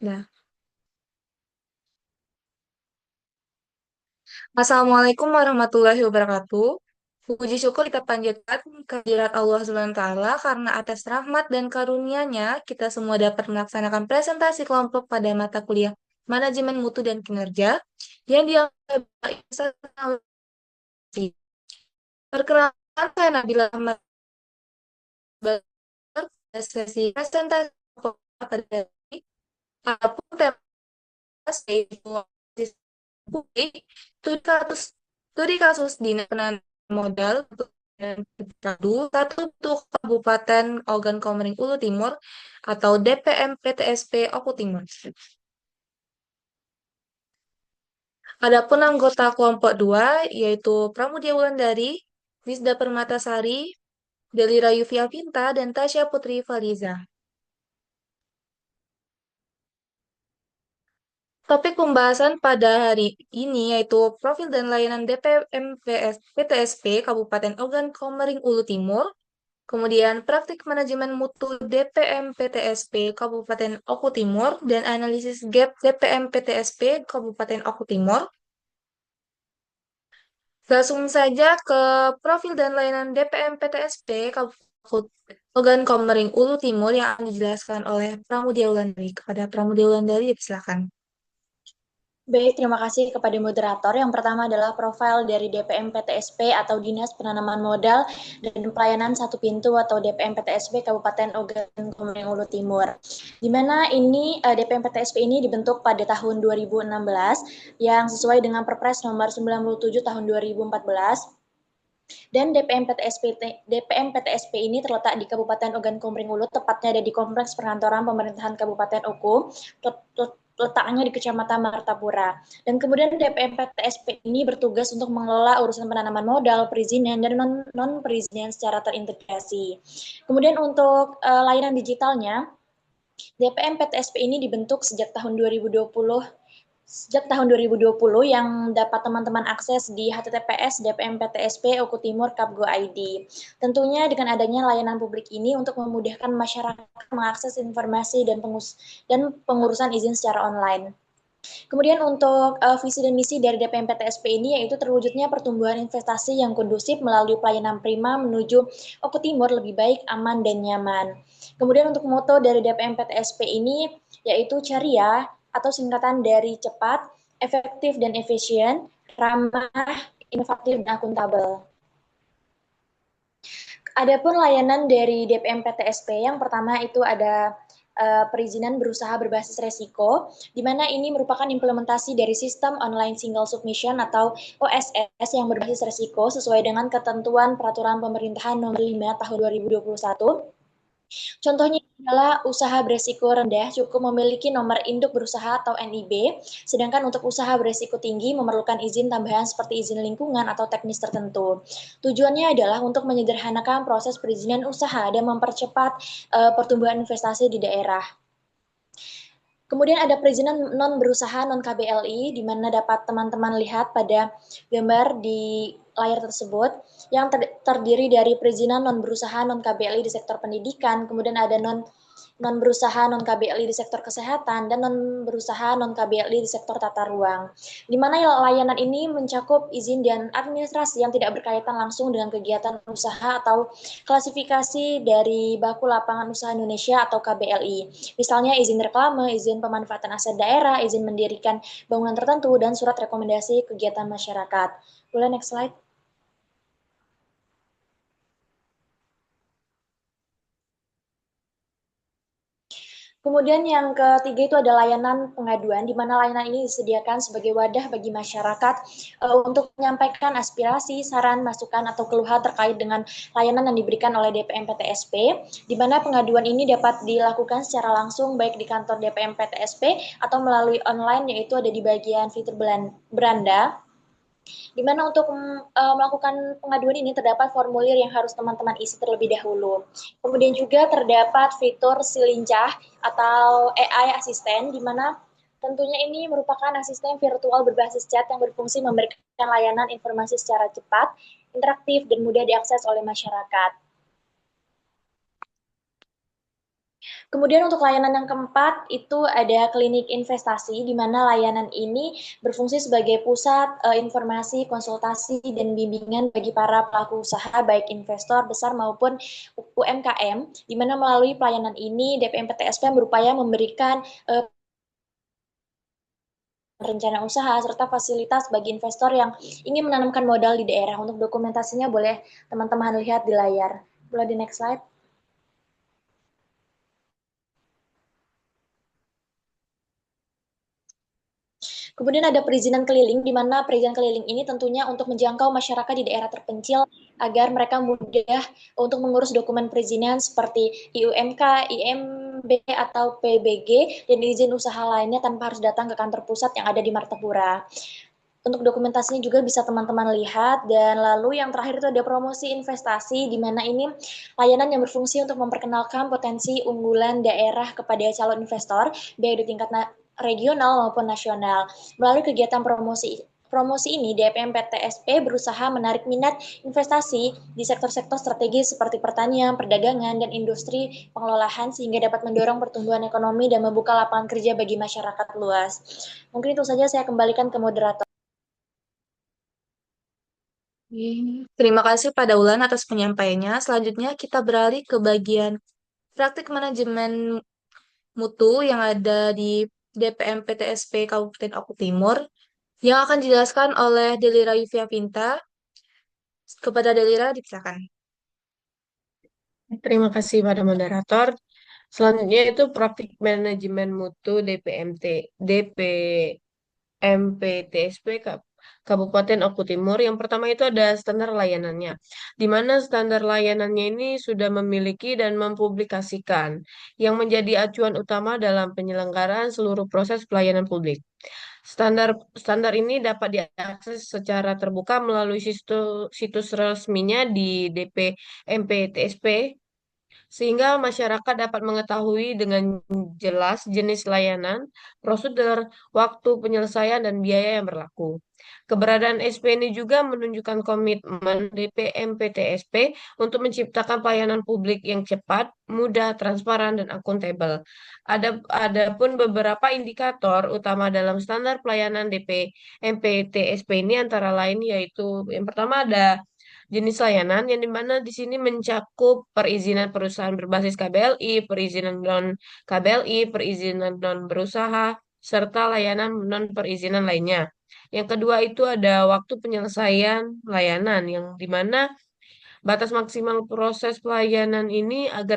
Nah, Assalamualaikum warahmatullahi wabarakatuh. Puji syukur kita panjatkan kehadirat Allah Subhanahu wa Ta'ala karena atas rahmat dan karunia-Nya kita semua dapat melaksanakan presentasi kelompok pada mata kuliah Manajemen Mutu dan Kinerja yang diambil oleh Ustaz. Perkenalkan saya Nabila Ahmad Bakar, sesi presentasi kelompok pada ini. Apapun tema yaitu publik, studi kasus dinas penanaman modal untuk satu untuk Kabupaten Ogan Komering Ulu Timur atau DPM PTSP Oku Timur. Adapun anggota kelompok 2 yaitu Pramudia Wulandari, Wisda Permatasari, Delira Yufia Pinta, dan Tasya Putri Fariza. Topik pembahasan pada hari ini yaitu profil dan layanan DPMPS PTSP Kabupaten Ogan Komering Ulu Timur, kemudian praktik manajemen mutu DPM PTSP Kabupaten Oku Timur, dan analisis gap DPM PTSP Kabupaten Oku Timur. Langsung saja ke profil dan layanan DPM PTSP Kabupaten Ogan Komering Ulu Timur yang akan dijelaskan oleh Pramudia Wulandari. Kepada Pramudia Wulandari, silakan. Baik, terima kasih kepada moderator. Yang pertama adalah profil dari DPM PTSP atau Dinas Penanaman Modal dan Pelayanan Satu Pintu atau DPM PTSP Kabupaten Ogan Komering Ulu Timur. Di mana ini DPM PTSP ini dibentuk pada tahun 2016 yang sesuai dengan Perpres nomor 97 tahun 2014. Dan DPM PTSP ini terletak di Kabupaten Ogan Komering Ulu, tepatnya ada di Kompleks Perkantoran Pemerintahan Kabupaten Oku, letaknya di Kecamatan Martapura. Dan kemudian DPM PTSP ini bertugas untuk mengelola urusan penanaman modal, perizinan, dan non-perizinan secara terintegrasi. Kemudian untuk layanan digitalnya, DPM PTSP ini dibentuk sejak tahun 2020 yang dapat teman-teman akses di https dpmptsp.okutimur.kap.go.id. Tentunya dengan adanya layanan publik ini untuk memudahkan masyarakat mengakses informasi dan pengurusan izin secara online. Kemudian untuk visi dan misi dari DPM PTSP ini yaitu terwujudnya pertumbuhan investasi yang kondusif melalui pelayanan prima menuju Oku Timur lebih baik, aman, dan nyaman. Kemudian untuk moto dari DPM PTSP ini yaitu Ceria atau singkatan dari cepat, efektif dan efisien, ramah, inovatif dan akuntabel. Adapun layanan dari DPM PTSP yang pertama itu ada perizinan berusaha berbasis resiko, di mana ini merupakan implementasi dari sistem online single submission atau OSS yang berbasis resiko sesuai dengan ketentuan peraturan pemerintahan nomor 5 tahun 2021. Contohnya adalah usaha beresiko rendah cukup memiliki nomor induk berusaha atau NIB, sedangkan untuk usaha beresiko tinggi memerlukan izin tambahan seperti izin lingkungan atau teknis tertentu. Tujuannya adalah untuk menyederhanakan proses perizinan usaha dan mempercepat pertumbuhan investasi di daerah. Kemudian ada perizinan non berusaha non KBLI, di mana dapat teman-teman lihat pada gambar di layar tersebut, yang terdiri dari perizinan non berusaha non KBLI di sektor pendidikan, kemudian ada non berusaha non KBLI di sektor kesehatan, dan non berusaha non KBLI di sektor tata ruang. Di mana layanan ini mencakup izin dan administrasi yang tidak berkaitan langsung dengan kegiatan usaha atau klasifikasi dari Baku Lapangan Usaha Indonesia atau KBLI. Misalnya izin reklame, izin pemanfaatan aset daerah, izin mendirikan bangunan tertentu, dan surat rekomendasi kegiatan masyarakat. Boleh next slide? Kemudian yang ketiga itu ada layanan pengaduan, di mana layanan ini disediakan sebagai wadah bagi masyarakat untuk menyampaikan aspirasi, saran, masukan, atau keluhan terkait dengan layanan yang diberikan oleh DPM PTSP, di mana pengaduan ini dapat dilakukan secara langsung baik di kantor DPM PTSP atau melalui online, yaitu ada di bagian fitur beranda, di mana untuk melakukan pengaduan ini terdapat formulir yang harus teman-teman isi terlebih dahulu. Kemudian juga terdapat fitur Silincah atau AI Assistant, di mana tentunya ini merupakan asisten virtual berbasis chat yang berfungsi memberikan layanan informasi secara cepat, interaktif, dan mudah diakses oleh masyarakat. Kemudian untuk layanan yang keempat itu ada klinik investasi, di mana layanan ini berfungsi sebagai pusat informasi, konsultasi, dan bimbingan bagi para pelaku usaha, baik investor besar maupun UMKM, di mana melalui pelayanan ini DPM PTSP berupaya memberikan rencana usaha serta fasilitas bagi investor yang ingin menanamkan modal di daerah. Untuk dokumentasinya boleh teman-teman lihat di layar. Boleh di next slide. Kemudian ada perizinan keliling, di mana perizinan keliling ini tentunya untuk menjangkau masyarakat di daerah terpencil agar mereka mudah untuk mengurus dokumen perizinan seperti IUMK, IMB, atau PBG, dan izin usaha lainnya tanpa harus datang ke kantor pusat yang ada di Martapura. Untuk dokumentasinya juga bisa teman-teman lihat. Dan lalu yang terakhir itu ada promosi investasi, di mana ini layanan yang berfungsi untuk memperkenalkan potensi unggulan daerah kepada calon investor, baik di tingkat regional maupun nasional. Melalui kegiatan promosi ini, DPM PTSP berusaha menarik minat investasi di sektor-sektor strategis seperti pertanian, perdagangan, dan industri pengelolaan sehingga dapat mendorong pertumbuhan ekonomi dan membuka lapangan kerja bagi masyarakat luas. Mungkin itu saja, saya kembalikan ke moderator. Terima kasih pada Ulan atas penyampaiannya. Selanjutnya kita beralih ke bagian praktik manajemen mutu yang ada di DPM PTSP Kabupaten Oku Timur yang akan dijelaskan oleh Delira Yuvia Vinta. Kepada Delira, dipersilakan. Terima kasih pada moderator. Selanjutnya itu praktik manajemen mutu DPMT, DPMPTSP Kabupaten Oku Timur. Yang pertama itu ada standar layanannya, di mana standar layanannya ini sudah memiliki dan mempublikasikan yang menjadi acuan utama dalam penyelenggaraan seluruh proses pelayanan publik. Standar standar ini dapat diakses secara terbuka melalui situs resminya di DPMPTSP sehingga masyarakat dapat mengetahui dengan jelas jenis layanan, prosedur, waktu penyelesaian, dan biaya yang berlaku. Keberadaan SP ini juga menunjukkan komitmen DPMPTSP untuk menciptakan pelayanan publik yang cepat, mudah, transparan, dan akuntabel. Ada pun beberapa indikator utama dalam standar pelayanan DPMPTSP ini antara lain yaitu yang pertama ada jenis layanan yang dimana di sini mencakup perizinan perusahaan berbasis KBLI, perizinan non KBLI, perizinan non berusaha, serta layanan non perizinan lainnya. Yang kedua itu ada waktu penyelesaian layanan yang dimana batas maksimal proses pelayanan ini agar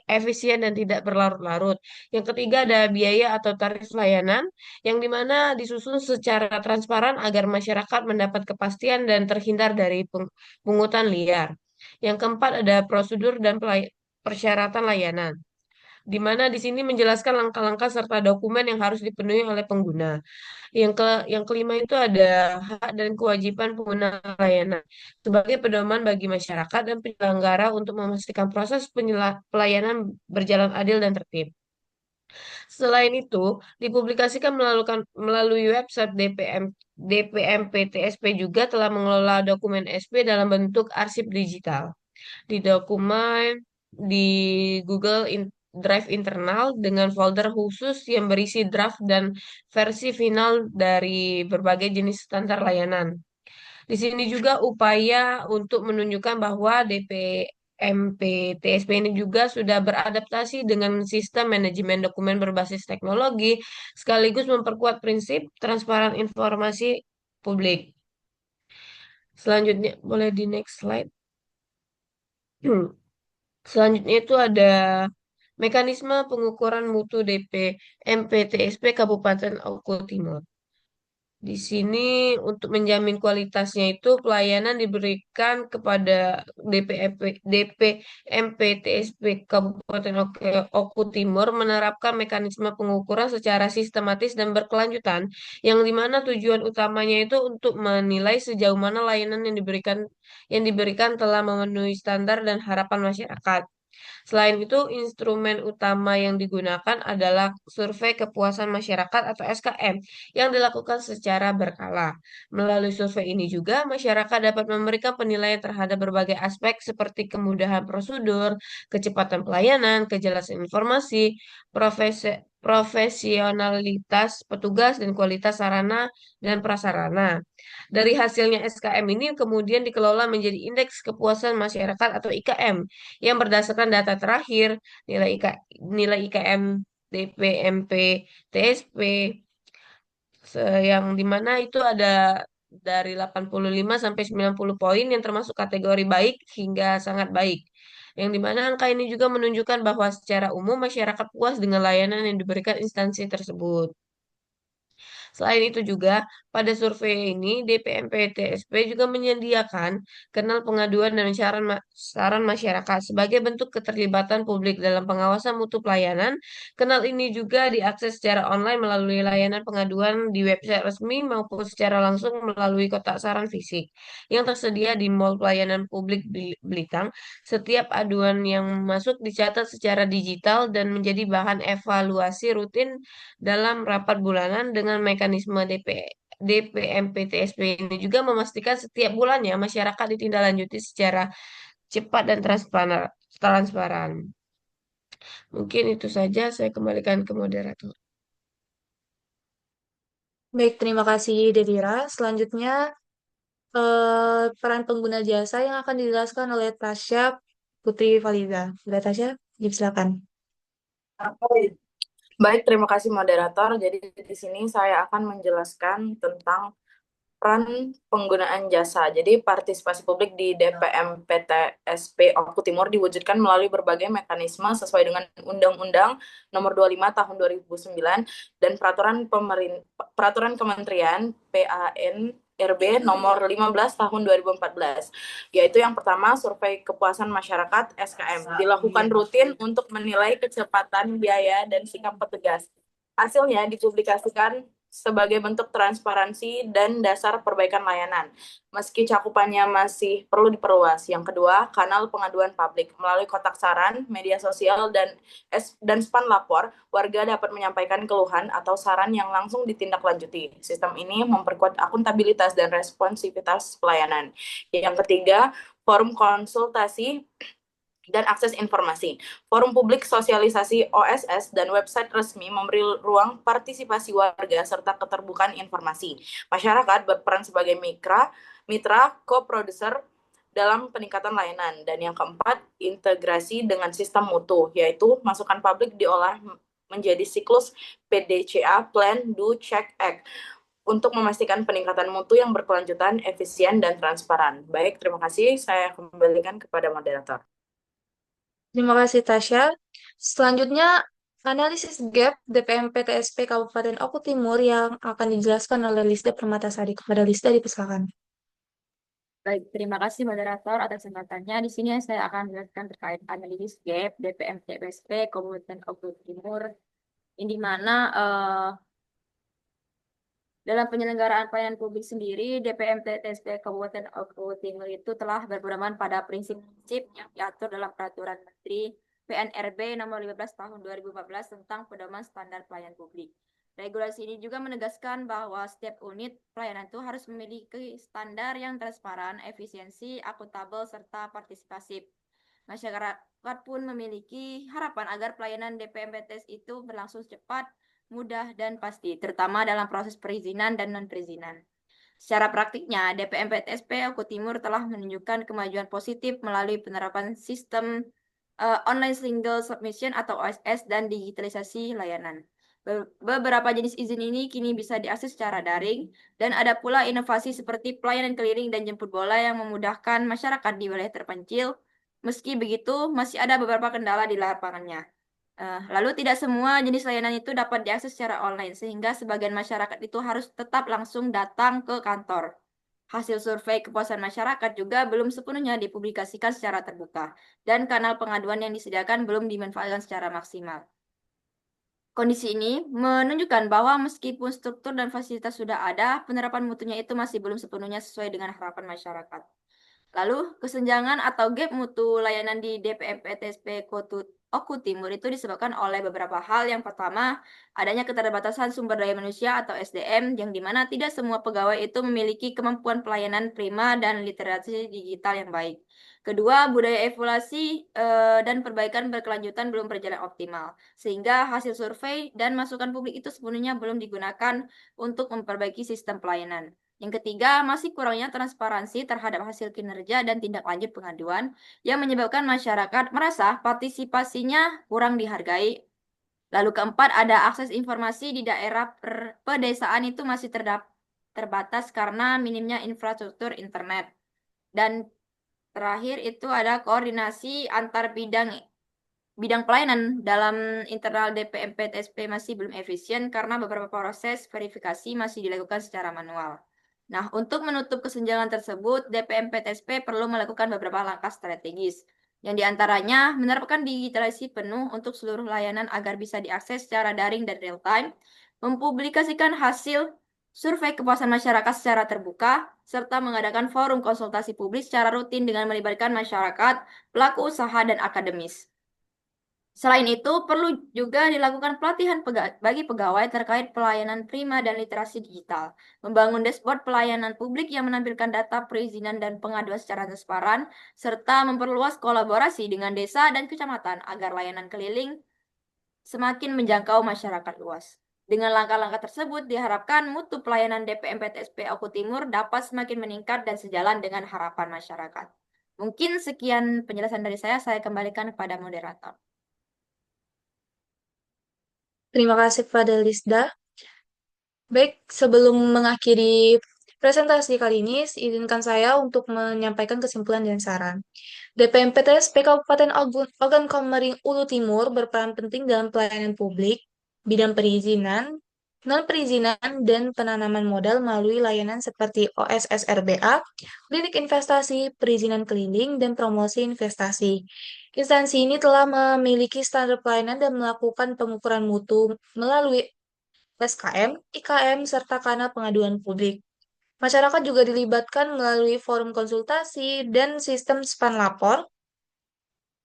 efisien dan tidak berlarut-larut. Yang ketiga ada biaya atau tarif layanan yang dimana disusun secara transparan agar masyarakat mendapat kepastian dan terhindar dari pungutan liar. Yang keempat ada prosedur dan persyaratan layanan, di mana di sini menjelaskan langkah-langkah serta dokumen yang harus dipenuhi oleh pengguna. Yang kelima itu ada hak dan kewajiban pengguna layanan sebagai pedoman bagi masyarakat dan penyelenggara untuk memastikan proses pelayanan berjalan adil dan tertib. Selain itu, dipublikasikan melalui website DPMPTSP juga telah mengelola dokumen SP dalam bentuk arsip digital di dokumen di Google Drive internal dengan folder khusus yang berisi draft dan versi final dari berbagai jenis standar layanan. Di sini juga upaya untuk menunjukkan bahwa DPMP-TSP ini juga sudah beradaptasi dengan sistem manajemen dokumen berbasis teknologi, sekaligus memperkuat prinsip transparan informasi publik. Selanjutnya, boleh di next slide. Selanjutnya itu ada mekanisme pengukuran mutu DP MPTSP Kabupaten Oku Timur. Di sini untuk menjamin kualitasnya itu pelayanan diberikan kepada DPMPTSP Kabupaten Oku Timur menerapkan mekanisme pengukuran secara sistematis dan berkelanjutan yang dimana tujuan utamanya itu untuk menilai sejauh mana layanan yang diberikan telah memenuhi standar dan harapan masyarakat. Selain itu, instrumen utama yang digunakan adalah survei kepuasan masyarakat atau SKM yang dilakukan secara berkala. Melalui survei ini juga, masyarakat dapat memberikan penilaian terhadap berbagai aspek seperti kemudahan prosedur, kecepatan pelayanan, kejelasan informasi, profesionalitas petugas, dan kualitas sarana dan prasarana. Dari hasilnya SKM ini kemudian dikelola menjadi Indeks Kepuasan Masyarakat atau IKM yang berdasarkan data terakhir nilai IKM DPMP TSP yang dimana itu ada dari 85 sampai 90 poin yang termasuk kategori baik hingga sangat baik. Yang dimana angka ini juga menunjukkan bahwa secara umum masyarakat puas dengan layanan yang diberikan instansi tersebut. Selain itu juga, pada survei ini DPMP-TSP juga menyediakan kanal pengaduan dan saran masyarakat sebagai bentuk keterlibatan publik dalam pengawasan mutu pelayanan. Kanal ini juga diakses secara online melalui layanan pengaduan di website resmi maupun secara langsung melalui kotak saran fisik yang tersedia di Mall Pelayanan Publik Blitar. Setiap aduan yang masuk dicatat secara digital dan menjadi bahan evaluasi rutin dalam rapat bulanan dengan mekanisme DPMPTSP ini juga memastikan setiap bulannya masyarakat ditindaklanjuti secara cepat dan transparan. Mungkin itu saja, saya kembalikan ke moderator. Baik, terima kasih Dedira. Selanjutnya, peran pengguna jasa yang akan dijelaskan oleh Tasya Putri Valida. Boleh Tasya, silakan. Baik, terima kasih moderator. Jadi di sini saya akan menjelaskan tentang peran penggunaan jasa. Jadi partisipasi publik di DPM PTSP Oku Timur diwujudkan melalui berbagai mekanisme sesuai dengan Undang-Undang Nomor 25 Tahun 2009 dan Peraturan Kementerian PAN RB Nomor 15 Tahun 2014, yaitu yang pertama survei kepuasan masyarakat SKM dilakukan rutin untuk menilai kecepatan biaya dan sikap petugas. Hasilnya dipublikasikan sebagai bentuk transparansi dan dasar perbaikan layanan, meski cakupannya masih perlu diperluas. Yang kedua, kanal pengaduan publik. Melalui kotak saran, media sosial, dan span lapor, warga dapat menyampaikan keluhan atau saran yang langsung ditindaklanjuti. Sistem ini memperkuat akuntabilitas dan responsivitas pelayanan. Yang ketiga, forum konsultasi dan akses informasi. Forum publik sosialisasi OSS dan website resmi memberi ruang partisipasi warga serta keterbukaan informasi. Masyarakat berperan sebagai mitra co-producer dalam peningkatan layanan. Dan yang keempat, integrasi dengan sistem mutu, yaitu masukan publik diolah menjadi siklus PDCA, Plan, Do, Check, Act, untuk memastikan peningkatan mutu yang berkelanjutan, efisien, dan transparan. Baik, terima kasih. Saya kembalikan kepada moderator. Terima kasih Tasya. Selanjutnya, analisis gap DPM PTSP Kabupaten Oku Timur yang akan dijelaskan oleh Lisda Permatasari. Kepada Lisda dipersilakan. Baik, terima kasih moderator atas kesempatannya. Di sini saya akan menjelaskan terkait analisis gap DPM TPSP Kabupaten Oku Timur, di mana dalam penyelenggaraan pelayanan publik sendiri, DPM TPSP Kabupaten Oku Timur itu telah berpedoman pada prinsip-prinsip yang diatur dalam Peraturan Menteri PNRB Nomor 15 Tahun 2014 tentang pedoman standar pelayanan publik. Regulasi ini juga menegaskan bahwa setiap unit pelayanan itu harus memiliki standar yang transparan, efisiensi, akuntabel, serta partisipasif. Masyarakat pun memiliki harapan agar pelayanan DPM-PTS itu berlangsung cepat, mudah, dan pasti, terutama dalam proses perizinan dan non-perizinan. Secara praktiknya, DPM-PTSP Oku Timur telah menunjukkan kemajuan positif melalui penerapan sistem Online Single Submission atau OSS dan digitalisasi layanan. Beberapa jenis izin ini kini bisa diakses secara daring, dan ada pula inovasi seperti pelayanan keliling dan jemput bola yang memudahkan masyarakat di wilayah terpencil. Meski begitu, masih ada beberapa kendala di lapangannya. Lalu tidak semua jenis layanan itu dapat diakses secara online, sehingga sebagian masyarakat itu harus tetap langsung datang ke kantor. Hasil survei kepuasan masyarakat juga belum sepenuhnya dipublikasikan secara terbuka, dan kanal pengaduan yang disediakan belum dimanfaatkan secara maksimal. Kondisi ini menunjukkan bahwa meskipun struktur dan fasilitas sudah ada, penerapan mutunya itu masih belum sepenuhnya sesuai dengan harapan masyarakat. Lalu, kesenjangan atau gap mutu layanan di DPM PTSP Oku Timur itu disebabkan oleh beberapa hal. Yang pertama, adanya keterbatasan sumber daya manusia atau SDM, yang dimana tidak semua pegawai itu memiliki kemampuan pelayanan prima dan literasi digital yang baik. Kedua, budaya evaluasi dan perbaikan berkelanjutan belum berjalan optimal, sehingga hasil survei dan masukan publik itu sepenuhnya belum digunakan untuk memperbaiki sistem pelayanan. Yang ketiga, masih kurangnya transparansi terhadap hasil kinerja dan tindak lanjut pengaduan yang menyebabkan masyarakat merasa partisipasinya kurang dihargai. Lalu keempat, ada akses informasi di daerah pedesaan itu masih terbatas karena minimnya infrastruktur internet. Dan terakhir itu ada koordinasi antar bidang pelayanan dalam internal DPM PTSP masih belum efisien karena beberapa proses verifikasi masih dilakukan secara manual. Nah, untuk menutup kesenjangan tersebut, DPM PTSP perlu melakukan beberapa langkah strategis, yang diantaranya menerapkan digitalisasi penuh untuk seluruh layanan agar bisa diakses secara daring dan real-time, mempublikasikan hasil survei kepuasan masyarakat secara terbuka, serta mengadakan forum konsultasi publik secara rutin dengan melibatkan masyarakat, pelaku usaha, dan akademis. Selain itu, perlu juga dilakukan pelatihan bagi pegawai terkait pelayanan prima dan literasi digital, membangun dashboard pelayanan publik yang menampilkan data perizinan dan pengaduan secara transparan, serta memperluas kolaborasi dengan desa dan kecamatan agar layanan keliling semakin menjangkau masyarakat luas. Dengan langkah-langkah tersebut, diharapkan mutu pelayanan DPM PTSP Oku Timur dapat semakin meningkat dan sejalan dengan harapan masyarakat. Mungkin sekian penjelasan dari saya kembalikan kepada moderator. Terima kasih kepada Lisda. Baik, sebelum mengakhiri presentasi kali ini, izinkan saya untuk menyampaikan kesimpulan dan saran. DPMPTSP Kabupaten Ogan Komering Ulu Timur berperan penting dalam pelayanan publik, bidang perizinan, non-perizinan, dan penanaman modal melalui layanan seperti OSSRBA, klinik investasi, perizinan keliling, dan promosi investasi. Instansi ini telah memiliki standar pelayanan dan melakukan pengukuran mutu melalui SKM, IKM, serta kanal pengaduan publik. Masyarakat juga dilibatkan melalui forum konsultasi dan sistem span lapor.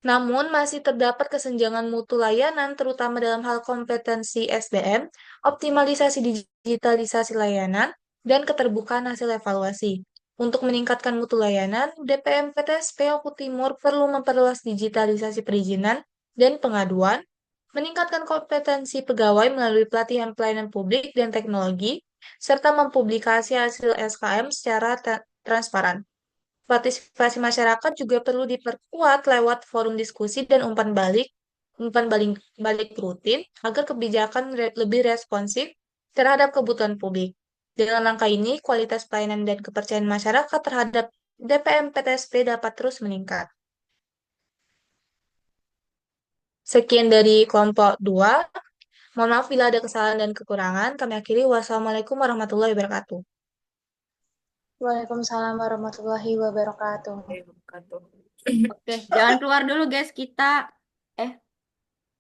Namun, masih terdapat kesenjangan mutu layanan, terutama dalam hal kompetensi SDM, optimalisasi digitalisasi layanan, dan keterbukaan hasil evaluasi. Untuk meningkatkan mutu layanan, DPM PTSP Oku Timur perlu memperluas digitalisasi perizinan dan pengaduan, meningkatkan kompetensi pegawai melalui pelatihan pelayanan publik dan teknologi, serta mempublikasi hasil SKM secara transparan. Partisipasi masyarakat juga perlu diperkuat lewat forum diskusi dan umpan balik rutin agar kebijakan lebih responsif terhadap kebutuhan publik. Dengan langkah ini, kualitas pelayanan dan kepercayaan masyarakat terhadap DPM PTSP dapat terus meningkat. Sekian dari kelompok 2. Mohon maaf bila ada kesalahan dan kekurangan. Kami akhiri. Wassalamualaikum warahmatullahi wabarakatuh. Waalaikumsalam warahmatullahi wabarakatuh. Oke, Oke, jangan keluar dulu guys, kita